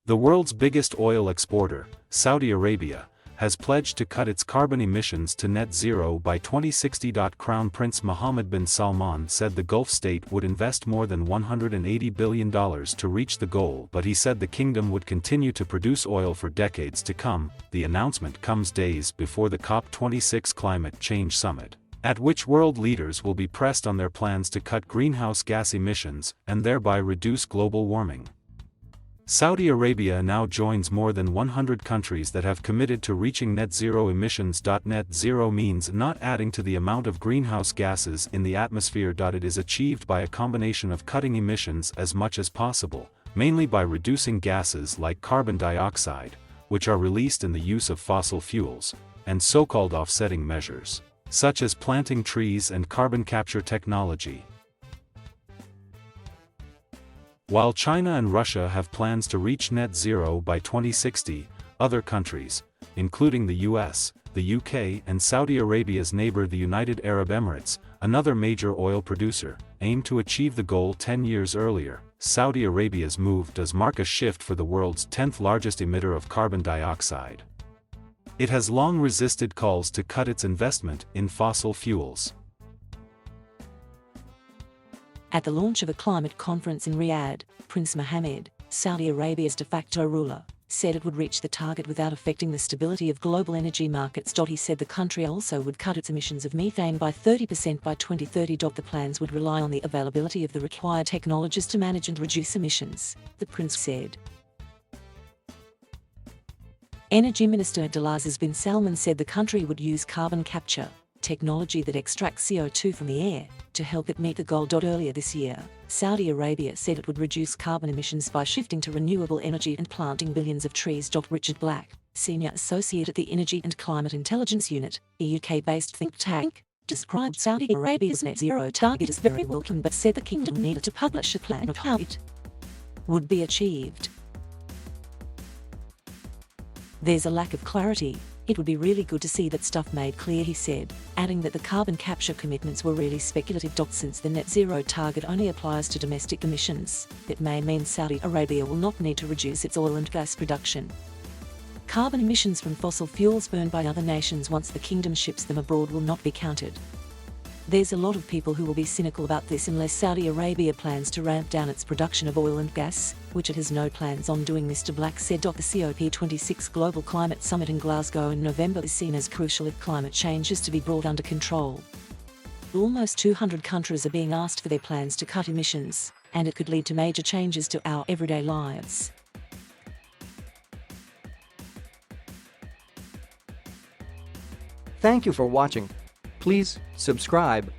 The world's biggest oil exporter, Saudi Arabia, has pledged to cut its carbon emissions to net zero by 2060. Crown Prince Mohammed bin Salman said the Gulf state would invest more than $180 billion to reach the goal, but he said the kingdom would continue to produce oil for decades to come. The announcement comes days before the COP26 climate change summit, at which world leaders will be pressed on their plans to cut greenhouse gas emissions and thereby reduce global warming. Saudi Arabia now joins more than 100 countries that have committed to reaching net zero emissions. Net zero means not adding to the amount of greenhouse gases in the atmosphere. It is achieved by a combination of cutting emissions as much as possible, mainly by reducing gases like carbon dioxide, which are released in the use of fossil fuels, and so-called offsetting measures, such as planting trees and carbon capture technology. While China and Russia have plans to reach net zero by 2060, other countries, including the US, the UK and Saudi Arabia's neighbor the United Arab Emirates, another major oil producer, aim to achieve the goal 10 years earlier. Saudi Arabia's move does mark a shift for the world's 10th largest emitter of carbon dioxide. It has long resisted calls to cut its investment in fossil fuels. At the launch of a climate conference in Riyadh, Prince Mohammed, Saudi Arabia's de facto ruler, said it would reach the target without affecting the stability of global energy markets. He said the country also would cut its emissions of methane by 30% by 2030. The plans would rely on the availability of the required technologies to manage and reduce emissions, the prince said. Energy Minister Abdulaziz bin Salman said the country would use carbon capture, technology that extracts CO2 from the air, to help it meet the goal. Earlier this year, Saudi Arabia said it would reduce carbon emissions by shifting to renewable energy and planting billions of trees. Richard Black, senior associate at the Energy and Climate Intelligence Unit, a UK-based think tank, described Saudi Arabia's net zero target as very welcome but said the kingdom needed to publish a plan of how it would be achieved. There's a lack of clarity. It would be really good to see that stuff made clear, he said, adding that the carbon capture commitments were really speculative. Since the net zero target only applies to domestic emissions, it may mean Saudi Arabia will not need to reduce its oil and gas production. Carbon emissions from fossil fuels burned by other nations once the kingdom ships them abroad will not be counted. There's a lot of people who will be cynical about this unless Saudi Arabia plans to ramp down its production of oil and gas, which it has no plans on doing, Mr. Black said. The COP26 Global Climate Summit in Glasgow in November is seen as crucial if climate change is to be brought under control. Almost 200 countries are being asked for their plans to cut emissions, and it could lead to major changes to our everyday lives. Thank you for watching. Please subscribe